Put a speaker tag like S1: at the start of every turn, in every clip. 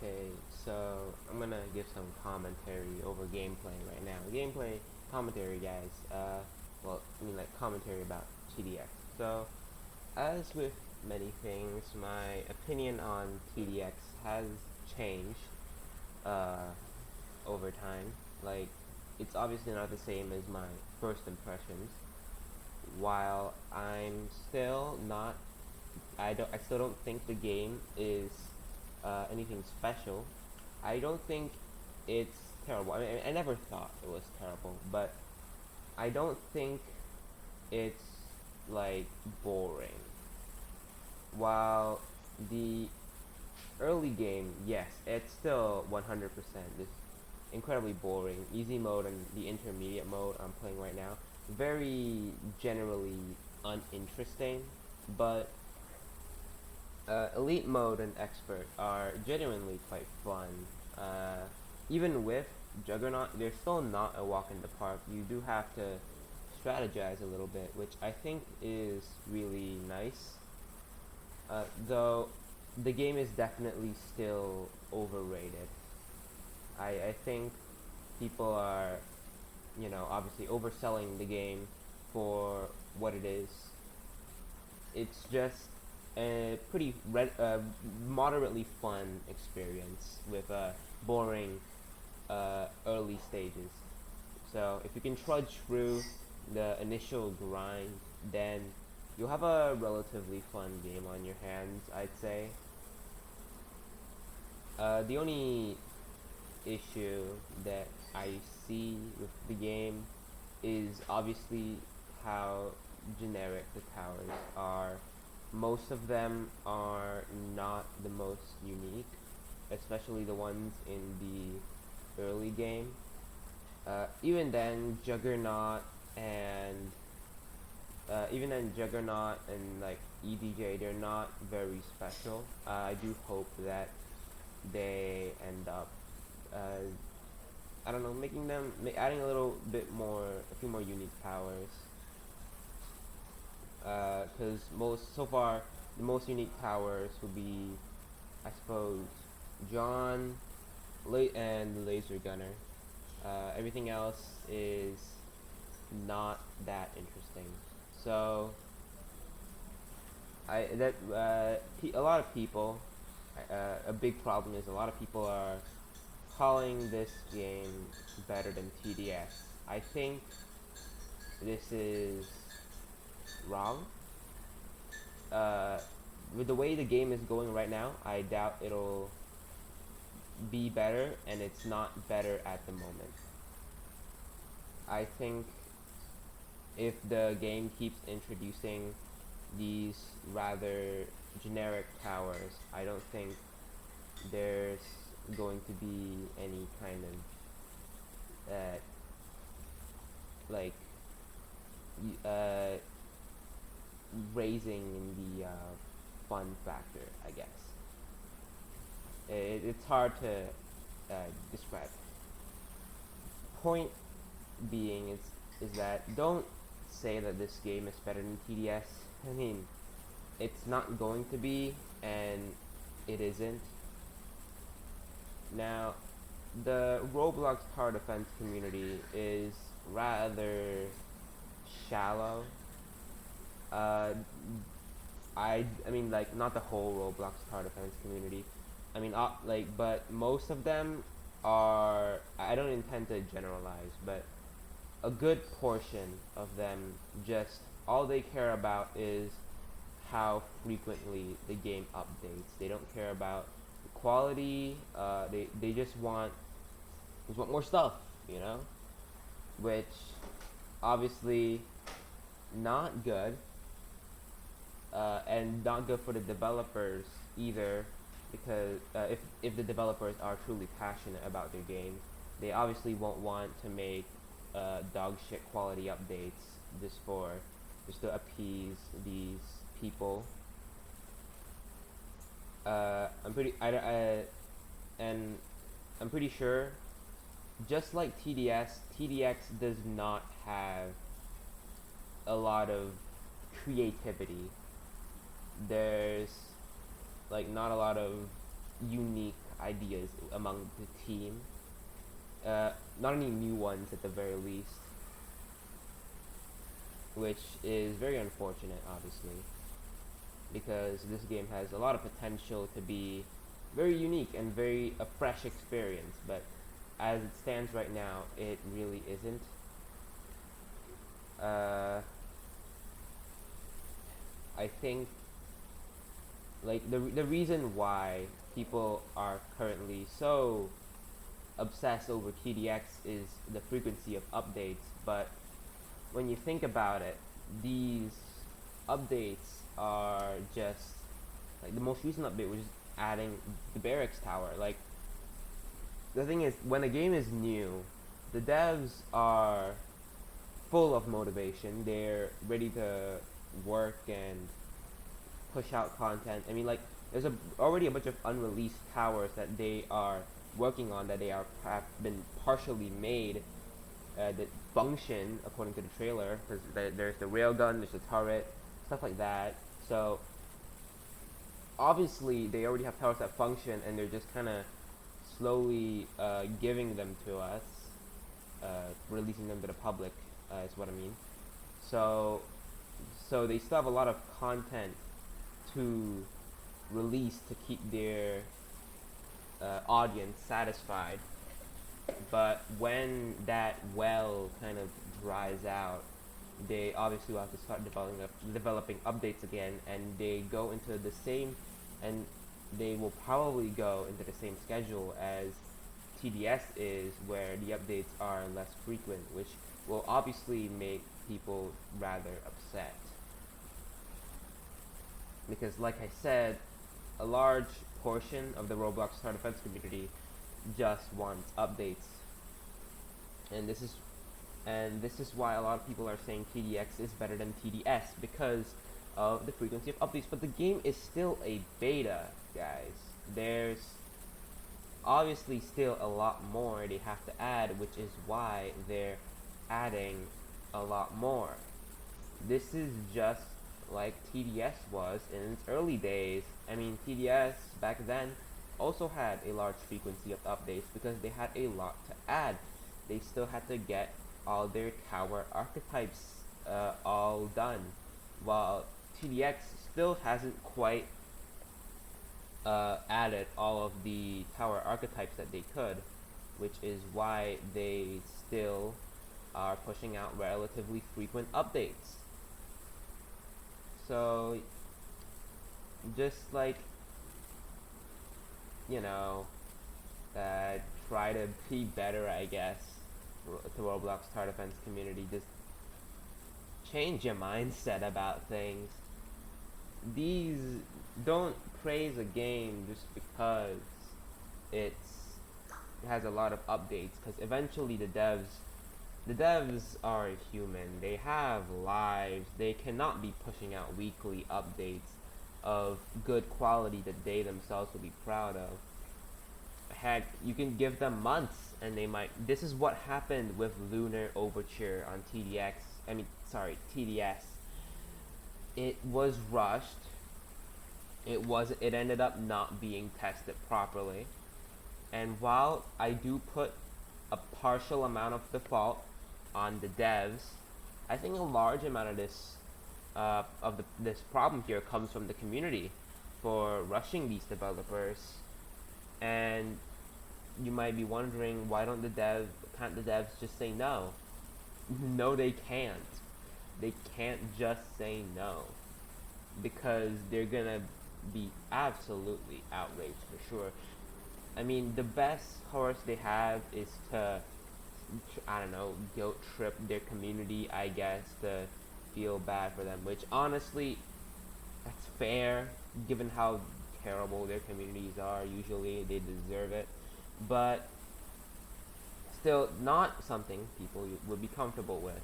S1: Okay, so I'm gonna give some commentary over gameplay right now. Gameplay commentary, guys. Like commentary about TDX. So, as with many things, my opinion on TDX has changed uh, over time. Like, it's obviously not the same as my first impressions. While I'm still not, I still don't think the game is anything special. I don't think it's terrible. I never thought it was terrible, but I don't think it's like boring. While the early game, yes, it's still 100% just incredibly boring. Easy mode and the intermediate mode I'm playing right now, very generally uninteresting, but elite mode and expert are genuinely quite fun. Even with Juggernaut, they're still not a walk in the park. You do have to strategize a little bit, which I think is really nice. Though the game is definitely still overrated. I think people are, obviously overselling the game for what it is. It's just a pretty moderately fun experience with boring early stages. So if you can trudge through the initial grind, then you'll have a relatively fun game on your hands, I'd say. The only issue that I see with the game is obviously how generic the towers are. Most of them are not the most unique, especially the ones in the early game. Even then, and Juggernaut and like EDJ, they're not very special. I do hope that they end up, uh, I don't know, making them, adding a little bit more, a few more unique powers. Because so far, the most unique powers would be, I suppose, John, and the laser gunner. Everything else is not that interesting. So a lot of people, a big problem is a lot of people are calling this game better than TDS. I think this is wrong. Uh, with the way the game is going right now, I doubt it'll be better, and it's not better at the moment. I think if the game keeps introducing these rather generic towers, I don't think there's going to be any kind of like uh, raising in the fun factor, I guess. It's hard to describe. Point being is that don't say that this game is better than TDS. I mean, it's not going to be, and it isn't. Now, the Roblox Tower Defense community is rather shallow. Uh, I mean, like, not the whole Roblox Tower Defense community. I mean, but most of them are. I don't intend to generalize, but a good portion of them just all they care about is how frequently the game updates. They don't care about the quality. They just want more stuff, you know, which obviously not good, and not good for the developers either, because if the developers are truly passionate about their game, they obviously won't want to make dog shit quality updates just to appease these people. I'm pretty I and I'm pretty sure, just like TDS, TDX does not have a lot of creativity. There's like not a lot of unique ideas among the team. Not any new ones at the very least, which is very unfortunate, obviously, because this game has a lot of potential to be very unique and very a fresh experience, but as it stands right now, it really isn't. I think like the reason why people are currently so obsessed over TDX is the frequency of updates, but when you think about it, these updates are just like the most recent update was just adding the barracks tower. Like the thing is, when a game is new, the devs are full of motivation. They're ready to work and push out content. I mean, like there's already a bunch of unreleased towers that they are working on that they are have been partially made that function according to the trailer. Because there's the railgun, there's the turret, stuff like that. So obviously they already have towers that function, and they're just kind of slowly giving them to us, releasing them to the public. Is what I mean. So so they still have a lot of content to release to keep their audience satisfied. But when that well kind of dries out, they obviously will have to start developing updates again, and they go into the same, and they will probably go into the same schedule as TDS is, where the updates are less frequent, which will obviously make people rather upset. Because like I said, a large portion of the Roblox Tower Defense community just wants updates. And this is why a lot of people are saying TDX is better than TDS, because of the frequency of updates. But the game is still a beta, guys. There's obviously still a lot more they have to add, which is why they're adding a lot more. This is just like TDS was in its early days. I mean, TDS back then also had a large frequency of updates because they had a lot to add. They still had to get all their tower archetypes all done, while TDX still hasn't quite added all of the tower archetypes that they could, which is why they still are pushing out relatively frequent updates. So just like, you know, try to be better, I guess, to Roblox Tower Defense community. Just change your mindset about things. These don't praise a game just because it has a lot of updates, because eventually the devs are human. They have lives. They cannot be pushing out weekly updates of good quality that they themselves will be proud of. Heck, you can give them months and they might. This is what happened with Lunar Overture on TDX. I mean, sorry, TDS. It was rushed. It ended up not being tested properly. And while I do put a partial amount of the fault on the devs, I think a large amount of this problem here comes from the community for rushing these developers. And you might be wondering, why can't the devs just say no? No, they can't. They can't just say no, because they're gonna be absolutely outraged for sure. I mean, the best course they have is to, I don't know, guilt trip their community, I guess, to feel bad for them, which honestly, that's fair, given how terrible their communities are. Usually they deserve it, but still not something people would be comfortable with.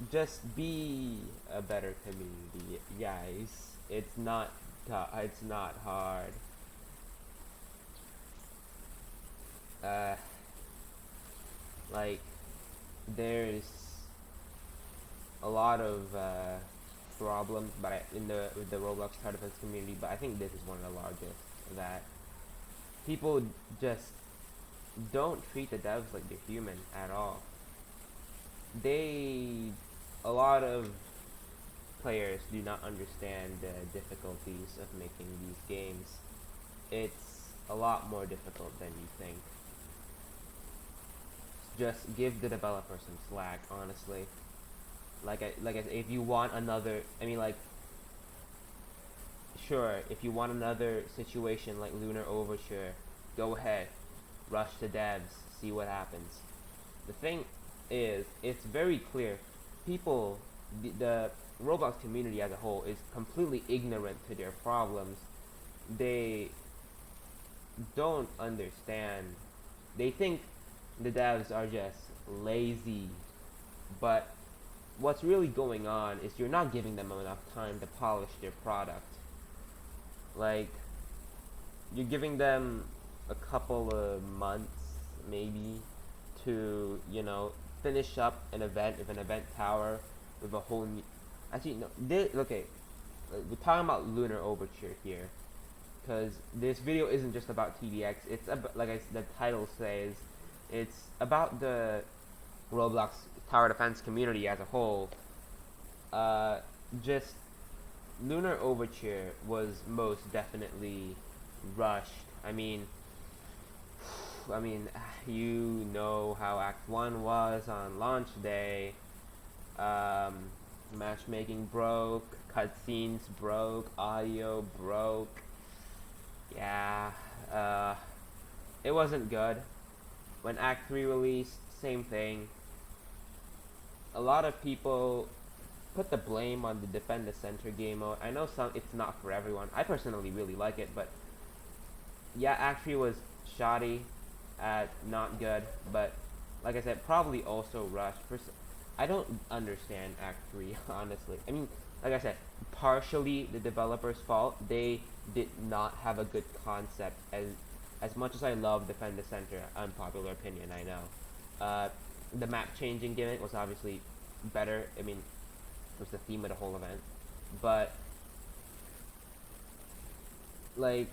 S1: Just be a better community, guys. It's not hard. Like there's a lot of problem, but in the with the Roblox Tower Defense community, but I think this is one of the largest, that people just don't treat the devs like they're human at all. They, a lot of players do not understand the difficulties of making these games. It's a lot more difficult than you think. Just give the developer some slack, honestly. If you want another, I mean, like, sure, if you want another situation like Lunar Overture, go ahead, rush the devs, see what happens. The thing is, it's very clear, people, the Roblox community as a whole is completely ignorant to their problems. They don't understand. They think the devs are just lazy, but what's really going on is you're not giving them enough time to polish their product. Like, you're giving them a couple of months, maybe, to, finish up an event with an event tower with a whole new. Actually, no. Okay, we're talking about Lunar Overture here, because this video isn't just about TDX. It's about, the title says, it's about the Roblox Tower Defense community as a whole. Just Lunar Overture was most definitely rushed. I mean, you know how Act 1 was on launch day. Matchmaking broke, cutscenes broke, audio broke. Yeah, it wasn't good. When Act 3 released, same thing. A lot of people put the blame on the Defend the Center game mode. I know it's not for everyone. I personally really like it, but yeah, Act 3 was shoddy, not good, but like I said, probably also rushed. I don't understand Act 3, honestly. I mean, like I said, partially the developer's fault. They did not have a good concept. As much as I love Defend the Center, unpopular opinion, I know. The map changing gimmick was obviously better. I mean, it was the theme of the whole event. But, like,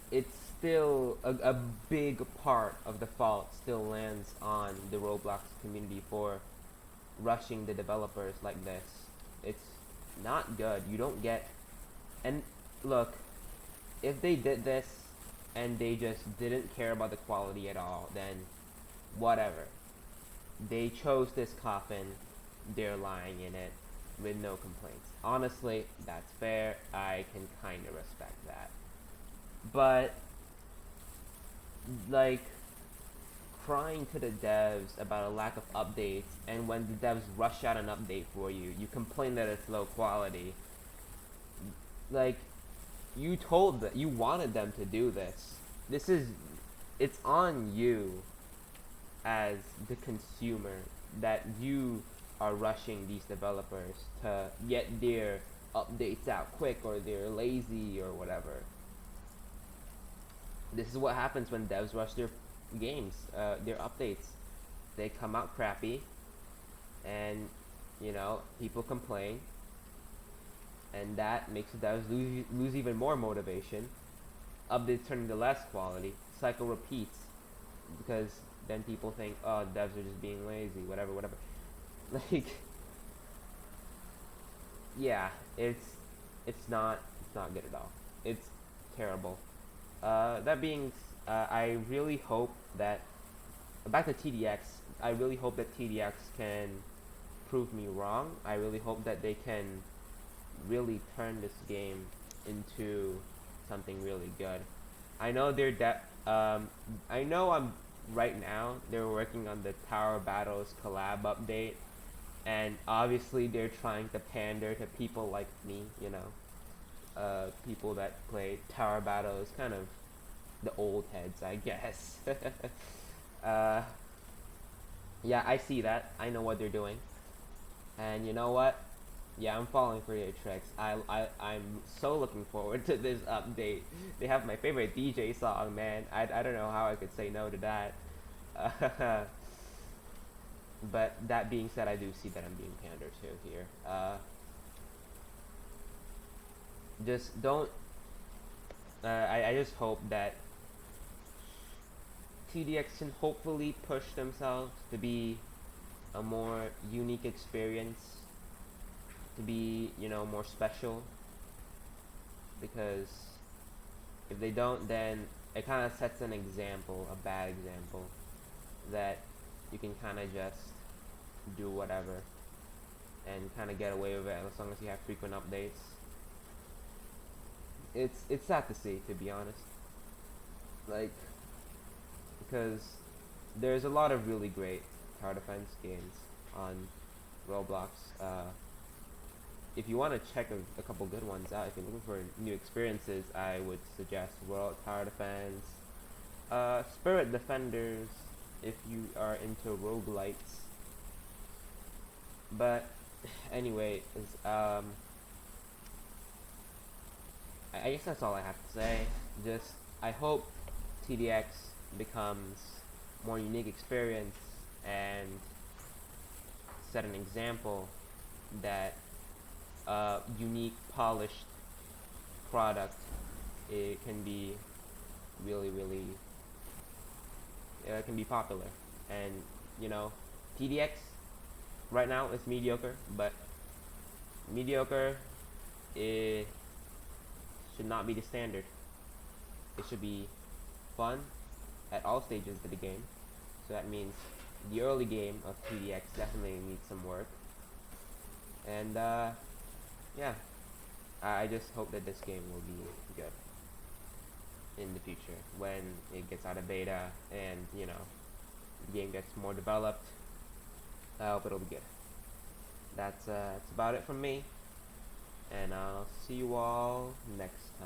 S1: it's still a big part of the fault still lands on the Roblox community for rushing the developers like this. It's not good. You don't get. And look, if they did this and they just didn't care about the quality at all, then whatever. They chose this coffin, they're lying in it with no complaints. Honestly, that's fair. I can kind of respect that. But, like, crying to the devs about a lack of updates, and when the devs rush out an update for you, you complain that it's low quality. Like, you told that you wanted them to do this. It's on you as the consumer that you are rushing these developers to get their updates out quick, or they're lazy or whatever. This is what happens when devs rush their games, their updates. They come out crappy, and people complain, and that makes the devs lose even more motivation. Updates turn into less quality. Cycle repeats, because then people think, oh, devs are just being lazy, whatever. Like, yeah, it's not good at all. It's terrible. That being, I really hope that, back to TDX, I really hope that TDX can prove me wrong. I really hope that they can really turn this game into something really good. I know I know right now they're working on the Tower Battles collab update, and obviously they're trying to pander to people like me, people that play Tower Battles, kind of the old heads, I guess. Yeah, I see that. I know what they're doing. And you know what? Yeah, I'm falling for your tricks. I'm so looking forward to this update. They have my favorite DJ song, man. I don't know how I could say no to that. But that being said, I do see that I'm being pandered to here. Just don't. I just hope that TDX can hopefully push themselves to be a more unique experience, to be, more special. Because if they don't, then it kind of sets an example, a bad example, that you can kind of just do whatever and kind of get away with it as long as you have frequent updates. It's sad to see, to be honest. Like, because there's a lot of really great tower defense games on Roblox. If you want to check a couple good ones out, if you're looking for new experiences, I would suggest World Tower Defense, Spirit Defenders, if you are into roguelites. But anyway, I guess that's all I have to say. Just I hope TDX becomes more unique experience and set an example that unique polished product, it can be really can be popular. And TDX right now is mediocre, but mediocre, it should not be the standard. It should be fun at all stages of the game. So that means the early game of TDX definitely needs some work. And yeah, I just hope that this game will be good in the future when it gets out of beta and the game gets more developed. I hope it'll be good. That's about it from me, and I'll see you all next